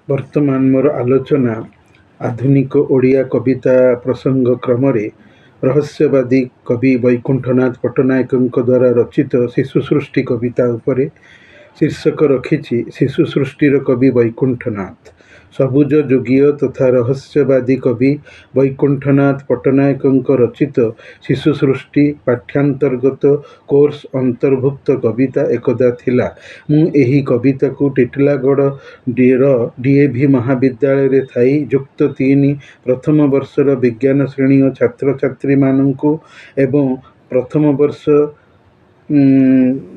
ବର୍ତ୍ତମାନ ମୋର ଆଲୋଚନା ଆଧୁନିକ ଓଡ଼ିଆ କବିତା ପ୍ରସଙ୍ଗ କ୍ରମରେ ରହସ୍ୟବାଦୀ କବି ବୈକୁଣ୍ଠନାଥ ପଟ୍ଟନାୟକଙ୍କ ଦ୍ୱାରା ରଚିତ ଶିଶୁ ସୃଷ୍ଟି କବିତା ଉପରେ ଶୀର୍ଷକ ରଖିଛି ଶିଶୁ ସୃଷ୍ଟିର କବି ବୈକୁଣ୍ଠନାଥ। ସବୁଜ ଯୁଗୀୟ ତଥା ରହସ୍ୟବାଦୀ କବି ବୈକୁଣ୍ଠନାଥ ପଟ୍ଟନାୟକଙ୍କ ରଚିତ ଶିଶୁ ସୃଷ୍ଟି ପାଠ୍ୟାନ୍ତର୍ଗତ କୋର୍ସ ଅନ୍ତର୍ଭୁକ୍ତ କବିତା ଏକଦା ଥିଲା। ମୁଁ ଏହି କବିତାକୁ ଟିଟିଲାଗଡ଼ ଡିଏଭି ମହାବିଦ୍ୟାଳୟରେ ଥାଇ ଯୁକ୍ତ 3 ପ୍ରଥମ ବର୍ଷର ବିଜ୍ଞାନ ଶ୍ରେଣୀୟ ଛାତ୍ରଛାତ୍ରୀମାନଙ୍କୁ ଏବଂ ପ୍ରଥମ ବର୍ଷ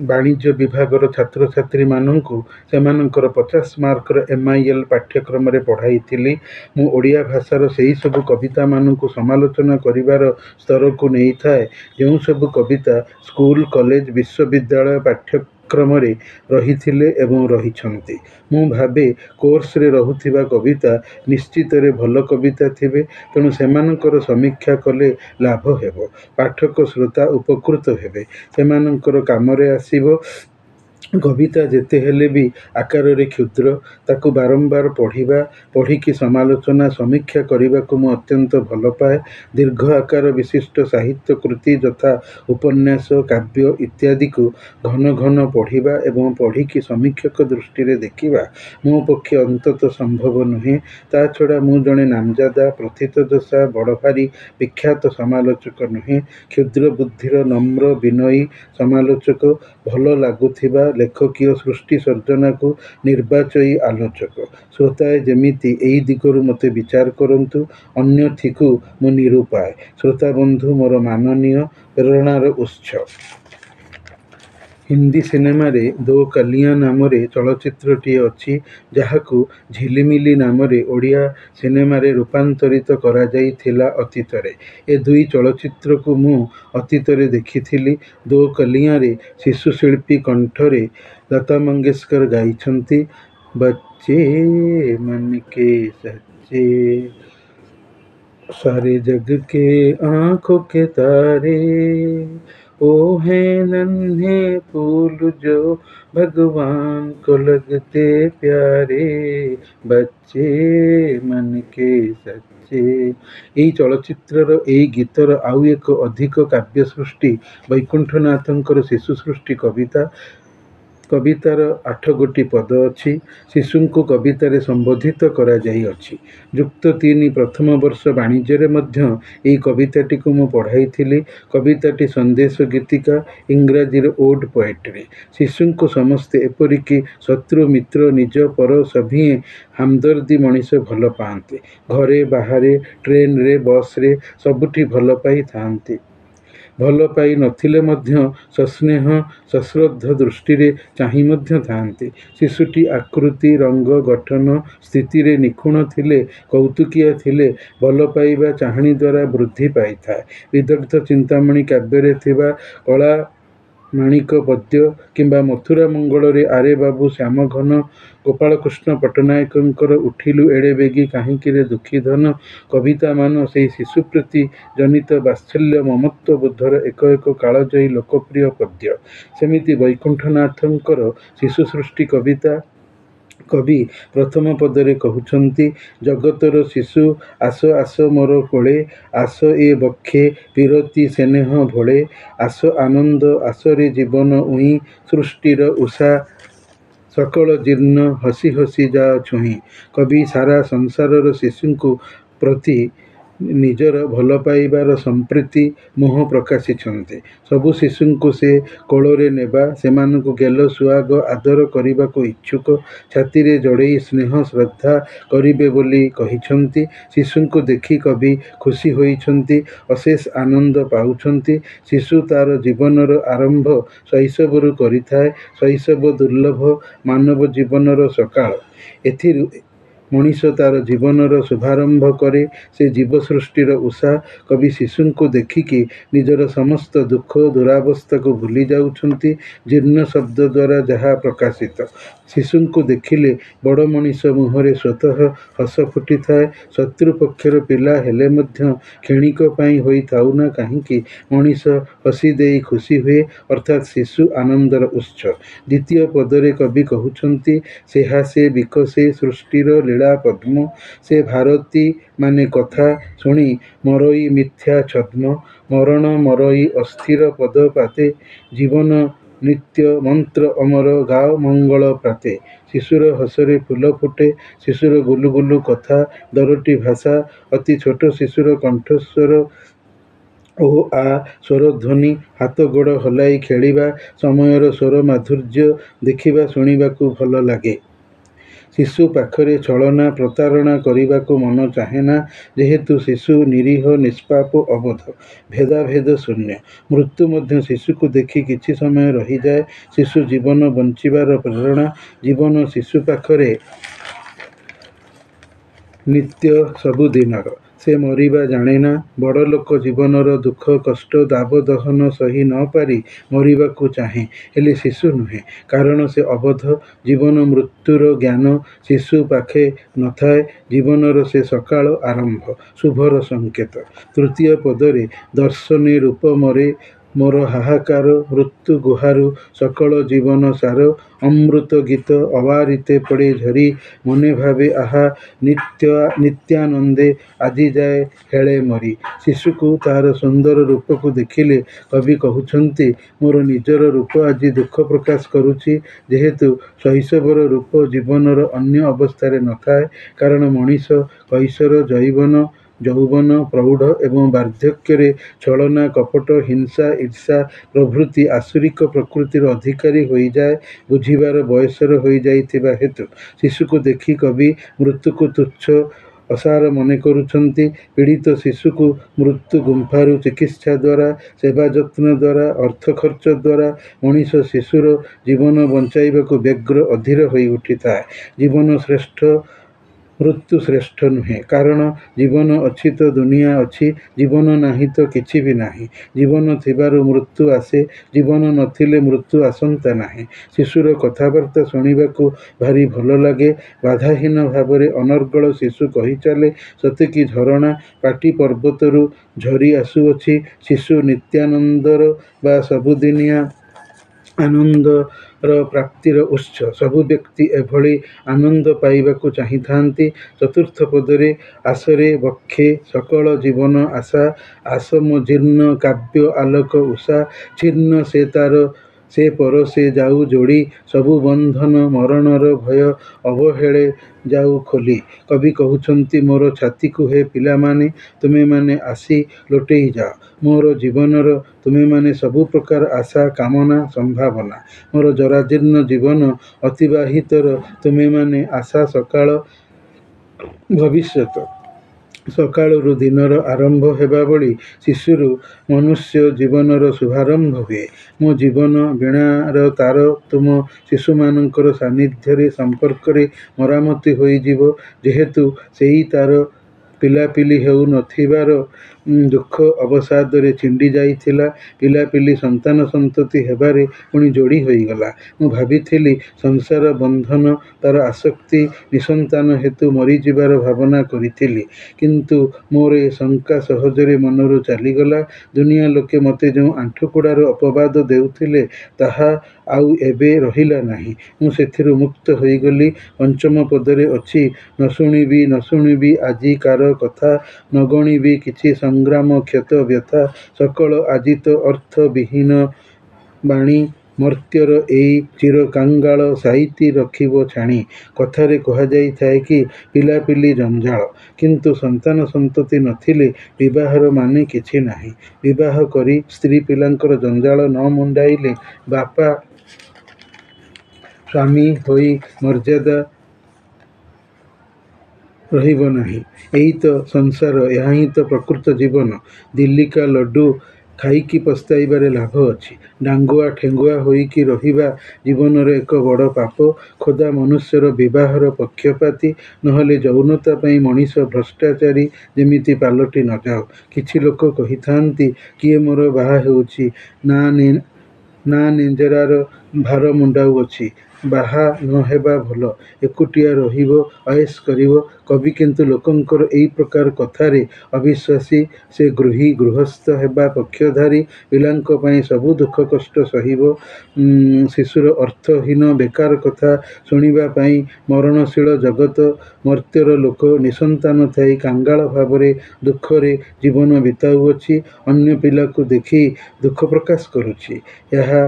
ବାଣିଜ୍ୟ ବିଭାଗର ଛାତ୍ରଛାତ୍ରୀମାନଙ୍କୁ ସେମାନଙ୍କର 50 ମାର୍କର MIL ପାଠ୍ୟକ୍ରମରେ ପଢ଼ାଇଥିଲି। ମୁଁ ଓଡ଼ିଆ ଭାଷାର ସେହି ସବୁ କବିତାମାନଙ୍କୁ ସମାଲୋଚନା କରିବାର ସ୍ତରକୁ ନେଇଥାଏ ଯେଉଁ ସବୁ କବିତା ସ୍କୁଲ କଲେଜ ବିଶ୍ୱବିଦ୍ୟାଳୟ ପାଠ୍ୟକ୍ରମରେ ରହିଥିଲେ ଏବଂ ରହିଛନ୍ତି। ମୁଁ ଭାବେ କୋର୍ସରେ ରହୁଥିବା କବିତା ନିଶ୍ଚିତରେ ଭଲ କବିତା ଥିବେ, ତେଣୁ ସେମାନଙ୍କର ସମୀକ୍ଷା କଲେ ଲାଭ ହେବ, ପାଠକ ଶ୍ରୋତା ଉପକୃତ ହେବେ, ସେମାନଙ୍କର କାମରେ ଆସିବ। କବିତା ଯେତେ ହେଲେ ବି ଆକାରରେ କ୍ଷୁଦ୍ର, ତାକୁ ବାରମ୍ବାର ପଢ଼ିକି ସମାଲୋଚନା ସମୀକ୍ଷା କରିବାକୁ ମୁଁ ଅତ୍ୟନ୍ତ ଭଲ ପାଏ। ଦୀର୍ଘ ଆକାର ବିଶିଷ୍ଟ ସାହିତ୍ୟ କୃତି ଯଥା ଉପନ୍ୟାସ କାବ୍ୟ ଇତ୍ୟାଦିକୁ ଘନ ଘନ ପଢ଼ିବା ଏବଂ ପଢ଼ିକି ସମୀକ୍ଷକ ଦୃଷ୍ଟିରେ ଦେଖିବା ମୋ ପକ୍ଷେ ଅନ୍ତତଃ ସମ୍ଭବ ନୁହେଁ। ତା ଛଡ଼ା ମୁଁ ଜଣେ ନାମଜାଦା ପ୍ରଥିତଯଶା ବଡ଼ଭାରୀ ବିଖ୍ୟାତ ସମାଲୋଚକ ନୁହେଁ, କ୍ଷୁଦ୍ର ବୁଦ୍ଧିର ନମ୍ର ବିନୟୀ ସମାଲୋଚକ, ଭଲ ଲାଗୁଥିବା ଲେଖକୀୟ ସୃଷ୍ଟି ସର୍ଜନାକୁ ନିର୍ବାଚୟୀ ଆଲୋଚକ। ଶ୍ରୋତାଏ ଯେମିତି ଏହି ଦିଗରୁ ମୋତେ ବିଚାର କରନ୍ତୁ, ଅନ୍ୟଥିକୁ ମୁଁ ନିରୁପାୟ। ଶ୍ରୋତାବନ୍ଧୁ ମୋର ମାନନୀୟ, ପ୍ରେରଣାର ଉତ୍ସ। ହିନ୍ଦୀ ସିନେମାରେ ଦୋ କଲିୟାଁ ନାମରେ ଚଳଚ୍ଚିତ୍ରଟିଏ ଅଛି, ଯାହାକୁ ଝିଲିମିଲି ନାମରେ ଓଡ଼ିଆ ସିନେମାରେ ରୂପାନ୍ତରିତ କରାଯାଇଥିଲା ଅତୀତରେ। ଏ ଦୁଇ ଚଳଚ୍ଚିତ୍ରକୁ ମୁଁ ଅତୀତରେ ଦେଖିଥିଲି। ଦୋ କଲିୟାଁରେ ଶିଶୁଶିଳ୍ପୀ କଣ୍ଠରେ ଲତା ମଙ୍ଗେଶକର ଗାଇଛନ୍ତି ବଚ୍ଚେ ମନ କେ ସଚ୍ଚେ, सारे जग के आँखों के तारे, ओ हैं नन्हे फूल जो भगवान को लगते प्यारे, बच्चे मन के सच्चे। ଏହି ଚଳଚ୍ଚିତ୍ରର ଏହି ଗୀତର ଆଉ ଏକ ଅଧିକ କାବ୍ୟ ସୃଷ୍ଟି ବୈକୁଣ୍ଠନାଥଙ୍କର ଶିଶୁ ସୃଷ୍ଟି କବିତା। କବିତାର 8 ଗୋଟି ପଦ ଅଛି। ଶିଶୁଙ୍କୁ କବିତାରେ ସମ୍ବୋଧିତ କରାଯାଇଅଛି। ଯୁକ୍ତ 3 ପ୍ରଥମ ବର୍ଷ ବାଣିଜ୍ୟରେ ମଧ୍ୟ ଏହି କବିତାଟିକୁ ମୁଁ ପଢ଼ାଇଥିଲି। କବିତାଟି ସନ୍ଦେଶ ଗୀତିକା, ଇଂରାଜୀର ଓଡ୍ ପୋଏଟ୍ରି। ଶିଶୁଙ୍କୁ ସମସ୍ତେ ଏପରିକି ଶତ୍ରୁ ମିତ୍ର ନିଜ ପର ସଭିଏଁ ହାମଦର୍ଦୀ ମଣିଷ ଭଲ ପାଆନ୍ତି। ଘରେ ବାହାରେ ଟ୍ରେନରେ ବସରେ ସବୁଠି ଭଲ ପାଇଥାନ୍ତି। ଭଲ ପାଇ ନଥିଲେ ମଧ୍ୟ ସସ୍ନେହ ସଶ୍ରଦ୍ଧ ଦୃଷ୍ଟିରେ ଚାହିଁ ମଧ୍ୟ ଥାଆନ୍ତି। ଶିଶୁଟି ଆକୃତି ରଙ୍ଗ ଗଠନ ସ୍ଥିତିରେ ନିଖୁଣ ଥିଲେ, କୌତୁକିଆ ଥିଲେ ଭଲ ପାଇବା ଚାହାଣି ଦ୍ୱାରା ବୃଦ୍ଧି ପାଇଥାଏ। ବିଦଗ୍ଧ ଚିନ୍ତାମଣି କାବ୍ୟରେ ଥିବା କଳା ମାଣିକ ପଦ୍ୟ କିମ୍ବା ମଥୁରା ମଙ୍ଗଳରେ ଆରେ ବାବୁ ଶ୍ୟାମଘନ ଗୋପାଳକୃଷ୍ଣ ପଟ୍ଟନାୟକଙ୍କର ଉଠିଲୁ ଏଡ଼େ ବେଗି କାହିଁକିରେ ଦୁଃଖୀ ଧନ କବିତାମାନ ସେହି ଶିଶୁ ପ୍ରତି ଜନିତ ବାତ୍ସଲ୍ୟ ମମତ୍ୱ ବୋଧର ଏକ ଏକ କାଳଜୟୀ ଲୋକପ୍ରିୟ ପଦ୍ୟ। ସେମିତି ବୈକୁଣ୍ଠନାଥଙ୍କର ଶିଶୁ ସୃଷ୍ଟି କବିତା କବି ପ୍ରଥମ ପଦରେ କହୁଛନ୍ତି ଜଗତର ଶିଶୁ ଆସ ଆସ ମୋର କୋଳେ, ଆସ ଏ ବକ୍ଷେ ପୀରତି ସ୍ନେହ ଭୋଳେ, ଆସ ଆନନ୍ଦ ଆସରେ ଜୀବନ ଉଇଁ, ସୃଷ୍ଟିର ଉଷା ସକଳ ଜୀର୍ଣ୍ଣ ହସି ହସି ଯାଅ ଛୁଇଁ। କବି ସାରା ସଂସାରର ଶିଶୁଙ୍କୁ ପ୍ରତି ନିଜର ଭଲ ପାଇବାର ସମ୍ପ୍ରୀତି ମୋହ ପ୍ରକାଶିଛନ୍ତି। ସବୁ ଶିଶୁଙ୍କୁ ସେ କୋଳରେ ନେବା, ସେମାନଙ୍କୁ ଗେଲ ସୁଆଗ ଆଦର କରିବାକୁ ଇଚ୍ଛୁକ, ଛାତିରେ ଜଡ଼େଇ ସ୍ନେହ ଶ୍ରଦ୍ଧା କରିବେ ବୋଲି କହିଛନ୍ତି। ଶିଶୁଙ୍କୁ ଦେଖି କବି ଖୁସି ହୋଇଛନ୍ତି, ଅଶେଷ ଆନନ୍ଦ ପାଉଛନ୍ତି। ଶିଶୁ ତାର ଜୀବନର ଆରମ୍ଭ ଶୈଶବରୁ କରିଥାଏ। ଶୈଶବ ଦୁର୍ଲଭ ମାନବ ଜୀବନର ସକାଳ। ଏଥିରୁ ମଣିଷ ତାର ଜୀବନର ଶୁଭାରମ୍ଭ କରେ। ସେ ଜୀବ ସୃଷ୍ଟିର ଉଷା। କବି ଶିଶୁଙ୍କୁ ଦେଖିକି ନିଜର ସମସ୍ତ ଦୁଃଖ ଦୁରାବସ୍ଥାକୁ ଭୁଲି ଯାଉଛନ୍ତି। ଜୀର୍ଣ୍ଣ ଶବ୍ଦ ଦ୍ୱାରା ଯାହା ପ୍ରକାଶିତ। ଶିଶୁଙ୍କୁ ଦେଖିଲେ ବଡ଼ ମଣିଷ ମୁହଁରେ ସ୍ୱତଃ ହସ ଫୁଟିଥାଏ। ଶତ୍ରୁ ପକ୍ଷର ପିଲା ହେଲେ ମଧ୍ୟ କ୍ଷଣିକ ପାଇଁ ହୋଇଥାଉନା କାହିଁକି ମଣିଷ ହସି ଦେଇ ଖୁସି ହୁଏ, ଅର୍ଥାତ୍ ଶିଶୁ ଆନନ୍ଦର ଉତ୍ସ। ଦ୍ୱିତୀୟ ପଦରେ କବି କହୁଛନ୍ତି ସେହା ସେ ବିକଶେ ସୃଷ୍ଟିର ଲୀଳା ଲୀଳା ପଦ୍ମ। ସେ ଭାରତୀ ମାନେ କଥା ଶୁଣି ମରଇ ମିଥ୍ୟା ଛଦ୍ମ। ମରଣ ମରଇ ଅସ୍ଥିର ପଦ ପାତେ, ଜୀବନ ନିତ୍ୟ ମନ୍ତ୍ର ଅମର ଗାଅ ମଙ୍ଗଳ ପ୍ରାତେ। ଶିଶୁର ହସରେ ଫୁଲ ଫୁଟେ, ଶିଶୁର ଗୁଲୁଗୁଲୁ କଥା, ଦରଟି ଭାଷା ଅତି ଛୋଟ ଶିଶୁର କଣ୍ଠସ୍ୱର ଓ ଆ ସ୍ୱରଧ୍ୱନି, ହାତ ଗୋଡ଼ ହଲାଇ ଖେଳିବା ସମୟର ସ୍ୱର ମାଧୁର୍ଯ୍ୟ ଦେଖିବା ଶୁଣିବାକୁ ଭଲ ଲାଗେ। ଶିଶୁ ପାଖରେ ଛଳନା ପ୍ରତାରଣା କରିବାକୁ ମନ ଚାହେଁନା, ଯେହେତୁ ଶିଶୁ ନିରୀହ ନିଷ୍ପାପ ଅବୋଧ ଭେଦାଭେଦ ଶୂନ୍ୟ। ମୃତ୍ୟୁ ମଧ୍ୟ ଶିଶୁକୁ ଦେଖି କିଛି ସମୟ ରହିଯାଏ। ଶିଶୁ ଜୀବନ ବଞ୍ଚିବାର ପ୍ରେରଣା। ଜୀବନ ଶିଶୁ ପାଖରେ ନିତ୍ୟ ସବୁଦିନର। ସେ ମରିବା ଜାଣେନା। ବଡ଼ଲୋକ ଜୀବନର ଦୁଃଖ କଷ୍ଟ ଦାବଦହନ ସହି ନ ପାରି ମରିବାକୁ ଚାହେଁ, ହେଲେ ଶିଶୁ ନୁହେଁ, କାରଣ ସେ ଅବୋଧ। ଜୀବନ ମୃତ୍ୟୁର ଜ୍ଞାନ ଶିଶୁ ପାଖେ ନଥାଏ। ଜୀବନର ସେ ସକାଳ ଆରମ୍ଭ, ଶୁଭର ସଂକେତ। ତୃତୀୟ ପଦରେ ଦର୍ଶନେ ରୂପ ମରେ ମୋର ହାହାକାର, ମୃତ୍ୟୁ ଗୁହାରୁ ସକଳ ଜୀବନ ସାର। ଅମୃତ ଗୀତ ଅବାରିତେ ପଡ଼େ ଝରି, ମନେ ଭାବେ ଆହା ନିତ୍ୟାନନ୍ଦେ ଆଜି ଯାଏ ହେଳେ ମରି। ଶିଶୁକୁ ତାର ସୁନ୍ଦର ରୂପକୁ ଦେଖିଲେ କବି କହୁଛନ୍ତି, ମୋର ନିଜର ରୂପ ଆଜି ଦୁଃଖ ପ୍ରକାଶ କରୁଛି, ଯେହେତୁ ଶୈଶବର ରୂପ ଜୀବନର ଅନ୍ୟ ଅବସ୍ଥାରେ ନଥାଏ। କାରଣ ମଣିଷ କୈଶୋର ଯୌବନ ପ୍ରୌଢ଼ ଏବଂ ବାର୍ଦ୍ଧକ୍ୟରେ ଛଳନା କପଟ ହିଂସା ଈର୍ଷା ପ୍ରଭୃତି ଆସୁରିକ ପ୍ରକୃତିର ଅଧିକାରୀ ହୋଇଯାଏ। ବୁଝିବାର ବୟସର ହୋଇଯାଇଥିବା ହେତୁ ଶିଶୁକୁ ଦେଖି କବି ମୃତ୍ୟୁକୁ ତୁଚ୍ଛ ଅସାର ମନେ କରୁଛନ୍ତି। ପୀଡ଼ିତ ଶିଶୁକୁ ମୃତ୍ୟୁ ଗୁମ୍ଫାରୁ ଚିକିତ୍ସା ଦ୍ୱାରା, ସେବା ଯତ୍ନ ଦ୍ୱାରା, ଅର୍ଥ ଖର୍ଚ୍ଚ ଦ୍ୱାରା ମଣିଷ ଶିଶୁର ଜୀବନ ବଞ୍ଚାଇବାକୁ ବ୍ୟଗ୍ର ଅଧୀର ହୋଇ ଉଠିଥାଏ। ଜୀବନ ଶ୍ରେଷ୍ଠ, ମୃତ୍ୟୁ ଶ୍ରେଷ୍ଠ ନୁହେଁ। କାରଣ ଜୀବନ ଅଛି ତ ଦୁନିଆ ଅଛି, ଜୀବନ ନାହିଁ ତ କିଛି ବି ନାହିଁ। ଜୀବନ ଥିବାରୁ ମୃତ୍ୟୁ ଆସେ, ଜୀବନ ନଥିଲେ ମୃତ୍ୟୁ ଆସନ୍ତା ନାହିଁ। ଶିଶୁର କଥାବାର୍ତ୍ତା ଶୁଣିବାକୁ ଭାରି ଭଲ ଲାଗେ। ବାଧାହୀନ ଭାବରେ ଅନର୍ଗଳ ଶିଶୁ କହିଚାଲେ, ସତେକି ଝରଣା ପାଟି ପର୍ବତରୁ ଝରି ଆସୁଅଛି। ଶିଶୁ ନିତ୍ୟାନନ୍ଦର ବା ସବୁଦିନିଆ ଆନନ୍ଦର ପ୍ରାପ୍ତିର ଉତ୍ସ। ସବୁ ବ୍ୟକ୍ତି ଏଭଳି ଆନନ୍ଦ ପାଇବାକୁ ଚାହିଁଥାନ୍ତି। ଚତୁର୍ଥ ପଦରେ ଆସରେ ବକ୍ଷେ ସକଳ ଜୀବନ ଆଶା, ଆସ ମୋ ଜୀର୍ଣ୍ଣ କାବ୍ୟ ଆଲୋକ ଉଷା। ଛିନ୍ନ ସେ ପରଶେ ଯାଉ ଯୋଡ଼ି, ସବୁ ବନ୍ଧନ ମରଣର ଭୟ ଅବହେଳେ ଯାଉ ଖୋଲି। କବି କହୁଛନ୍ତି, ମୋର ଛାତିକୁ ହେ ପିଲାମାନେ, ତୁମେମାନେ ଆସି ଲୋଟେଇ ଯାଅ। ମୋର ଜୀବନର ତୁମେମାନେ ସବୁ ପ୍ରକାର ଆଶା କାମନା ସମ୍ଭାବନା। ମୋର ଜରାଜୀର୍ଣ୍ଣ ଜୀବନ ଅତିବାହିତର ତୁମେମାନେ ଆଶା ସକାଳ ଭବିଷ୍ୟତ। ସକାଳରୁ ଦିନର ଆରମ୍ଭ ହେବା ଭଳି ଶିଶୁରୁ ମନୁଷ୍ୟ ଜୀବନର ଶୁଭାରମ୍ଭ ହୁଏ। ମୋ ଜୀବନ ବୀଣାର ତାର ତୁମ ଶିଶୁମାନଙ୍କର ସାନ୍ନିଧ୍ୟରେ ସମ୍ପର୍କରେ ମରାମତି ହୋଇଯିବ। ଯେହେତୁ ସେହି ତାର ପିଲାପିଲି ହେଉ ନଥିବାର ଦୁଃଖ ଅବସାଦରେ ଛିଣ୍ଡି ଯାଇଥିଲା, ପିଲାପିଲି ସନ୍ତାନ ସନ୍ତତି ହେବାରେ ପୁଣି ଯୋଡ଼ି ହୋଇଗଲା। ମୁଁ ଭାବିଥିଲି ସଂସାର ବନ୍ଧନ, ତାର ଆସକ୍ତି, ନିଃସନ୍ତାନ ହେତୁ ମରିଯିବାର ଭାବନା କରିଥିଲି। କିନ୍ତୁ ମୋର ଏ ଶଙ୍କା ସହଜରେ ମନରୁ ଚାଲିଗଲା। ଦୁନିଆ ଲୋକେ ମୋତେ ଯେଉଁ ଆଣ୍ଠୁକଡ଼ାର ଅପବାଦ ଦେଉଥିଲେ, ତାହା ଆଉ ଏବେ ରହିଲା ନାହିଁ। ମୁଁ ସେଥିରୁ ମୁକ୍ତ ହୋଇଗଲି। ପଞ୍ଚମ ପଦରେ ଅଛି, ନ ଶୁଣିବି ଆଜିକାର କଥା, ନ ଗଣିବି କିଛି ସଂଗ୍ରାମ କ୍ଷତ ବ୍ୟଥା। ସକଳ ଆଜି ତ ଅର୍ଥ ବିହୀନ ବାଣୀ, ମର୍ତ୍ତ୍ୟର ଏଇ ଚିରକାଙ୍ଗାଳ ସାଇତି ରଖିବ ଛାଣି। କଥାରେ କୁହାଯାଇଥାଏ କି, ପିଲାପିଲି ଜଞ୍ଜାଳ, କିନ୍ତୁ ସନ୍ତାନ ସନ୍ତତି ନଥିଲେ ବିବାହର ମାନେ କିଛି ନାହିଁ। ବିବାହ କରି ସ୍ତ୍ରୀ ପିଲାଙ୍କର ଜଞ୍ଜାଳ ନ ମୁଣ୍ଡାଇଲେ ବାପା ସ୍ୱାମୀ ହୋଇ ମର୍ଯ୍ୟାଦା ରହିବ ନାହିଁ। ଏଇ ତ ସଂସାର, ଏହା ହିଁ ତ ପ୍ରକୃତ ଜୀବନ। ଦିଲିକା ଲଡ୍ଡୁ ଖାଇକି ପସ୍ତାଇବାରେ ଲାଭ ଅଛି। ଡାଙ୍ଗୁଆ ଠେଙ୍ଗୁଆ ହୋଇକି ରହିବା ଜୀବନର ଏକ ବଡ଼ ପାପ। ଖୋଦା ମନୁଷ୍ୟର ବିବାହର ପକ୍ଷପାତୀ, ନହେଲେ ଯୌନତା ପାଇଁ ମଣିଷ ଭ୍ରଷ୍ଟାଚାରୀ ଯେମିତି ପାଲଟି ନ ଯାଉ। କିଛି ଲୋକ କହିଥାନ୍ତି, କିଏ ମୋର ବାହା ହେଉଛି, ନା ନେଞ୍ଜରାର ଭାର ମୁଣ୍ଡାଉଅଛି। ବାହା ନ ହେବା ଭଲ, ଏକୁଟିଆ ରହିବ, ଅଏସ୍ କରିବ। କବି କିନ୍ତୁ ଲୋକଙ୍କର ଏଇ ପ୍ରକାର କଥାରେ ଅବିଶ୍ୱାସୀ। ସେ ଗୃହସ୍ଥ ହେବା ପକ୍ଷଧାରୀ। ପିଲାଙ୍କ ପାଇଁ ସବୁ ଦୁଃଖ କଷ୍ଟ ସହିବ। ଶିଶୁର ଅର୍ଥହୀନ ବେକାର କଥା ଶୁଣିବା ପାଇଁ ମରଣଶୀଳ ଜଗତ। ମର୍ତ୍ତ୍ୟର ଲୋକ ନିଃସନ୍ତାନ ଥାଇ କାଙ୍ଗାଳ ଭାବରେ ଦୁଃଖରେ ଜୀବନ ବିତାଉଅଛି। ଅନ୍ୟ ପିଲାକୁ ଦେଖି ଦୁଃଖ ପ୍ରକାଶ କରୁଛି। ଏହା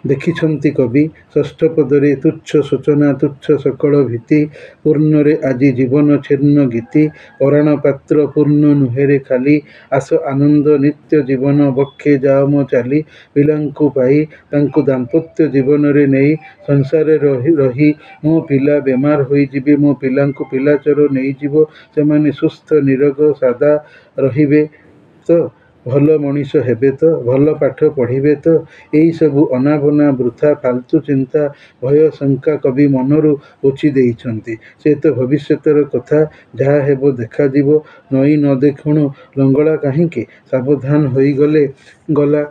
ଦେଖିଛନ୍ତି କବି। ଷଷ୍ଠ ପଦରେ ତୁଚ୍ଛ ଶୋଚନା ତୁଚ୍ଛ ସକଳ ଭୀତି, ପୂର୍ଣ୍ଣରେ ଆଜି ଜୀବନ ଛିନ୍ନ ଗୀତି। ପରାଣ ପାତ୍ର ପୂର୍ଣ୍ଣ ନୁହେରେ ଖାଲି, ଆସ ଆନନ୍ଦ ନିତ୍ୟ ଜୀବନ ବକ୍ଷେ ଯାଅ ମୋ ଚାଲି। ପିଲାଙ୍କୁ ପାଇ ତାଙ୍କୁ ଦାମ୍ପତ୍ୟ ଜୀବନରେ ନେଇ ସଂସାରରେ ରହି ମୋ ପିଲା ବେମାର ହୋଇଯିବେ, ମୋ ପିଲାଙ୍କୁ ପିଲାଚୋର ନେଇଯିବ। ସେମାନେ ସୁସ୍ଥ ନିରୋଗ ସାଦା ରହିବେ ତ, ଭଲ ମଣିଷ ହେବେ ତ, ଭଲ ପାଠ ପଢ଼ିବେ ତ। ଏହିସବୁ ଅନାବନା ବୃଥା ଫାଲତୁ ଚିନ୍ତା ଭୟ ଶଙ୍କା କବି ମନରୁ ପୋଛି ଦେଇଛନ୍ତି। ସେ ତ ଭବିଷ୍ୟତର କଥା, ଯାହା ହେବ ଦେଖାଯିବ। ନଈ ନ ଦେଖୁଣୁ ଲଙ୍ଗଳା କାହିଁକି? ସାବଧାନ ହୋଇଗଲେ ଗଲା।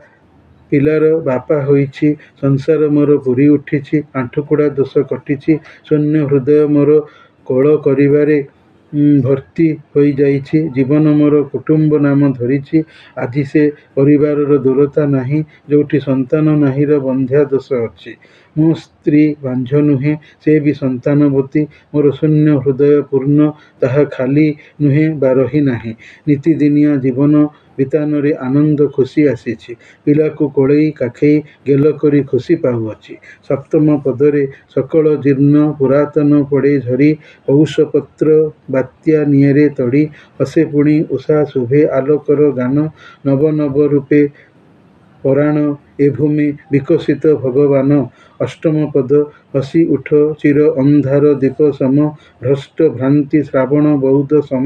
ପିଲାର ବାପା ହୋଇଛି, ସଂସାର ମୋର ପୁରି ଉଠିଛି, ଆଣ୍ଠୁକୁଡ଼ା ଦୋଷ କଟିଛି। ଶୂନ୍ୟ ହୃଦୟ ମୋର କୋଳ କରିବାରେ ଭର୍ତ୍ତି ହୋଇଯାଇଛି। ଜୀବନ ମୋର କୁଟୁମ୍ବ ନାମ ଧରିଛି। ଆଜି ସେ ପରିବାରର ଦୂରତା ନାହିଁ, ଯୋଉଠି ସନ୍ତାନ ନାହିଁର ବନ୍ଧ୍ୟା ଦୋଷ ଅଛି। ମୋ ସ୍ତ୍ରୀ ବାଞ୍ଝ ନୁହେଁ, ସେ ବି ସନ୍ତାନବତୀ। ମୋର ଶୂନ୍ୟ ହୃଦୟ ପୂର୍ଣ୍ଣ, ତାହା ଖାଲି ନୁହେଁ ବା ରହିନାହିଁ। ନିତିଦିନିଆ ଜୀବନ ବିତାନରେ ଆନନ୍ଦ ଖୁସି ଆସିଛି। ପିଲାକୁ କୋଳେଇ କାଖେଇ ଗେଲ କରି ଖୁସି ପାଉଅଛି। ସପ୍ତମ ପଦରେ ସକଳ ଜୀର୍ଣ୍ଣ ପୁରାତନ ପଡ଼େ ଝରି, ପୌଷ ପତ୍ର ବାତ୍ୟା ନିଆଁରେ ତଡ଼ି। ହସେ ପୁଣି ଉଷା ଶୁଭେ ଆଲୋକର ଗାନ, ନବ ନବ ରୂପେ ପରାଣ ଏ ଭୂମି ବିକଶିତ ଭଗବାନ। ଅଷ୍ଟମ ପଦ ହସି ଉଠ ଚିର ଅନ୍ଧାର ଦୀପ ସମ, ଭ୍ରଷ୍ଟ ଭ୍ରାନ୍ତି ଶ୍ରାବଣ ବଉଦ ସମ।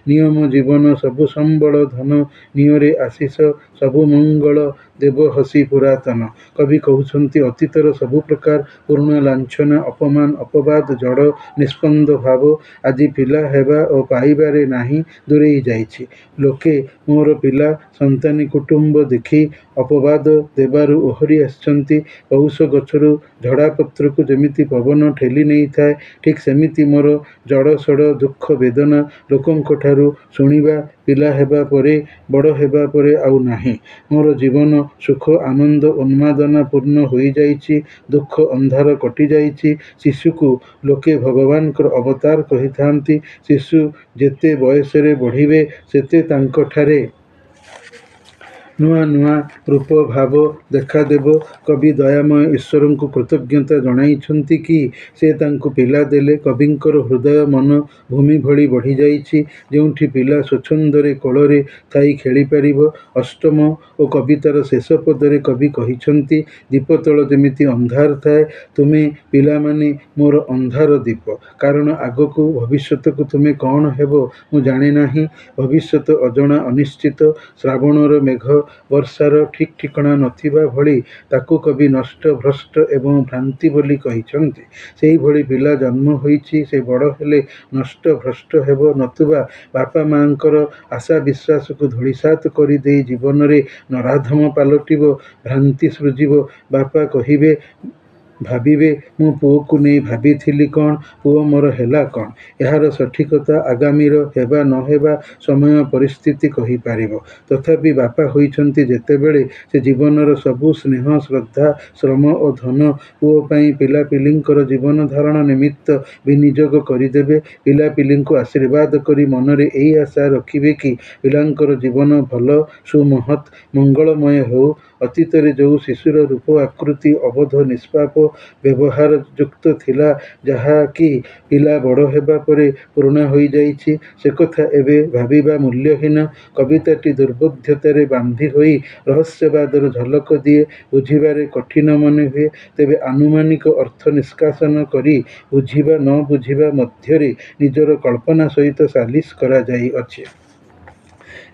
ନିୟମ ଜୀବନ ସବୁ ସମ୍ବଳ ଧନ, ନିୟରେ ଆଶିଷ ସବୁ ମଙ୍ଗଳ ଦେବ ହସି ପୁରାତନ। କବି କହୁଛନ୍ତି ଅତୀତର ସବୁ ପ୍ରକାର ପୁରୁଣା ଲାଞ୍ଛନା ଅପମାନ ଅପବାଦ ଜଡ଼ ନିସ୍ପନ୍ଦ ଭାବ ଆଜି ପିଲା ହେବା ଓ ପାଇବାରେ ନାହିଁ, ଦୂରେଇ ଯାଇଛି। ଲୋକେ ମୋର ପିଲା ସନ୍ତାନୀ କୁଟୁମ୍ବ ଦେଖି ଅପବାଦ ଦେବାରୁ ଓହରି ଆସିଛନ୍ତି। ପୌଷ ଗଛରୁ ଝଡ଼ାପତ୍ରକୁ ଯେମିତି ପବନ ଠେଲି ନେଇଥାଏ, ଠିକ୍ ସେମିତି ମୋର ଜଡ଼ସଡ଼ ଦୁଃଖ ବେଦନା ଲୋକଙ୍କଠାରୁ ଶୁଣିବା ପିଲା ହେବା ପରେ ବଡ଼ ହେବା ପରେ ଆଉ ନାହିଁ। ମୋର ଜୀବନ ସୁଖ ଆନନ୍ଦ ଉନ୍ମାଦନା ପୂର୍ଣ୍ଣ ହୋଇଯାଇଛି। ଦୁଃଖ ଅନ୍ଧାର କଟିଯାଇଛି। ଶିଶୁକୁ ଲୋକେ ଭଗବାନଙ୍କର ଅବତାର କହିଥାନ୍ତି। ଶିଶୁ ଯେତେ ବୟସରେ ବଢ଼ିବେ ସେତେ ତାଙ୍କଠାରେ ନୂଆ ନୂଆ ରୂପ ଭାବ ଦେଖାଦେବ। କବି ଦୟାମୟ ଈଶ୍ୱରଙ୍କୁ କୃତଜ୍ଞତା ଜଣାଇଛନ୍ତି କି ସେ ତାଙ୍କୁ ପିଲା ଦେଲେ। କବିଙ୍କର ହୃଦୟ ମନ ଭୂମି ଭଳି ବଢ଼ିଯାଇଛି, ଯେଉଁଠି ପିଲା ସ୍ୱଚ୍ଛନ୍ଦରେ କୋଳରେ ଥାଇ ଖେଳିପାରିବ। ଅଷ୍ଟମ ଓ କବିତାର ଶେଷ ପଦରେ କବି କହିଛନ୍ତି ଦୀପତଳ ଯେମିତି ଅନ୍ଧାର ଥାଏ, ତୁମେ ପିଲାମାନେ ମୋର ଅନ୍ଧାର ଦୀପ। କାରଣ ଆଗକୁ ଭବିଷ୍ୟତକୁ ତୁମେ କ'ଣ ହେବ ମୁଁ ଜାଣେ ନାହିଁ। ଭବିଷ୍ୟତ ଅଜଣା ଅନିଶ୍ଚିତ। ଶ୍ରାବଣର ମେଘ ବର୍ଷାର ଠିକ୍ ଠିକଣା ନଥିବା ଭଳି ତାକୁ କବି ନଷ୍ଟ ଭ୍ରଷ୍ଟ ଏବଂ ଭ୍ରାନ୍ତି ବୋଲି କହିଛନ୍ତି। ସେହିଭଳି ପିଲା ଜନ୍ମ ହୋଇଛି, ସେ ବଡ଼ ହେଲେ ନଷ୍ଟ ଭ୍ରଷ୍ଟ ହେବ, ନତୁବା ବାପା ମାଙ୍କର ଆଶା ବିଶ୍ୱାସକୁ ଧୂଳିସାତ୍ କରିଦେଇ ଜୀବନରେ ନରାଧମ ପାଲଟିବ, ଭ୍ରାନ୍ତି ସୃଜିବ। ବାପା କହିବେ ଭାବିବେ ମୁଁ ପୁଅକୁ ନେଇ ଭାବିଥିଲି କ'ଣ, ପୁଅ ମୋର ହେଲା କ'ଣ। ଏହାର ସଠିକତା ଆଗାମୀର ହେବା ନ ହେବା ସମୟ ପରିସ୍ଥିତି କହିପାରିବ। ତଥାପି ବାପା ହୋଇଛନ୍ତି ଯେତେବେଳେ ସେ ଜୀବନର ସବୁ ସ୍ନେହ ଶ୍ରଦ୍ଧା ଶ୍ରମ ଓ ଧନ ପୁଅ ପାଇଁ ପିଲାପିଲିଙ୍କର ଜୀବନ ଧାରଣ ନିମିତ୍ତ ବିନିଯୋଗ କରିଦେବେ। ପିଲାପିଲିଙ୍କୁ ଆଶୀର୍ବାଦ କରି ମନରେ ଏଇ ଆଶା ରଖିବେ କି ପିଲାଙ୍କର ଜୀବନ ଭଲ ସୁମହତ୍ ମଙ୍ଗଳମୟ ହେଉ। ଅତୀତରେ ଯେଉଁ ଶିଶୁର ରୂପ ଆକୃତି ଅବୋଧ ନିଷ୍ପାପ ବ୍ୟବହାର ଯୁକ୍ତ ଥିଲା, ଯାହାକି ପିଲା ବଡ଼ ହେବା ପରେ ପୁରୁଣା ହୋଇଯାଇଛି, ସେକଥା ଏବେ ଭାବିବା ମୂଲ୍ୟହୀନ। କବିତାଟି ଦୁର୍ବୋଧ୍ୟତାରେ ବାନ୍ଧି ହୋଇ ରହସ୍ୟବାଦର ଝଲକ ଦିଏ। ବୁଝିବାରେ କଠିନ ମନେ ହୁଏ, ତେବେ ଆନୁମାନିକ ଅର୍ଥ ନିଷ୍କାସନ କରି ବୁଝିବା ନ ବୁଝିବା ମଧ୍ୟରେ ନିଜର କଳ୍ପନା ସହିତ ସାଲିସ କରାଯାଇଅଛି।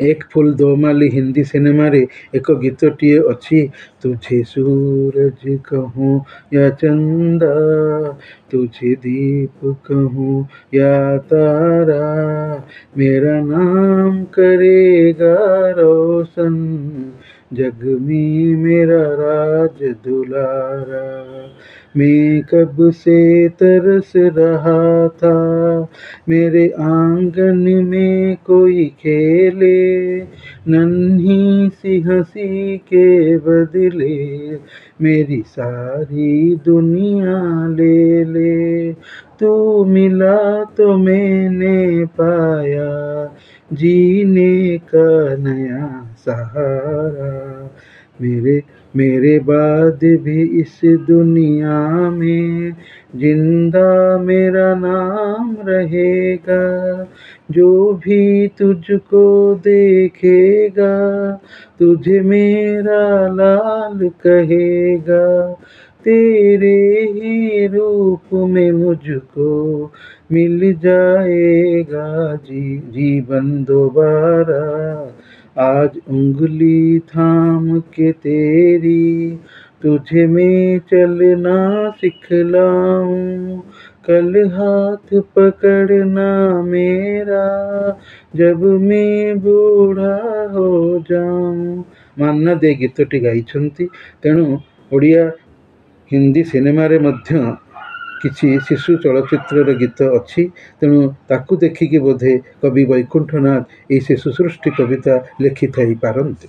ଏକ ଫୁଲ ଦୋ ମାଲି ହିନ୍ଦୀ ସିନେମାରେ ଏକ ଗୀତଟିଏ ଅଛି, ତୁଝେ ସୂରଜ କହୁଁ ୟା ଚନ୍ଦା, ତୁଝେ ଦୀପ କହୁଁ ୟା ତାରା, मेरा नाम करेगा रोशन जग में मेरा राज दुलारा। मैं कब से तरस रहा था, मेरे आंगन में कोई खेले, नन्ही सी हंसी के बदले मेरी सारी दुनिया ले ले। तू मिला तो मैंने पाया जीने का नया सहारा। मेरे मेरे बाद भी इस दुनिया में जिंदा मेरा नाम रहेगा। जो भी तुझको देखेगा तुझे मेरा लाल कहेगा। तेरे ही रूप में मुझको मिल जाएगा जीवन दोबारा। आज उंगली थाम के तेरी तुझे मैं चलना सिखलाऊं। कल हाथ पकड़ना मेरा जब मैं बूढ़ा हो जाऊं। मान्ना दे गीतटी गाइछन्ति। तेणु ओडिया हिंदी सिनेमा रे मध्य किछि शिशु चलचित्र गीत अच्छी। तेणु ताकू देखिकी बोधे कवि वैकुंठनाथ ये शिशु सृष्टि कविता लिखि थाई पारंती।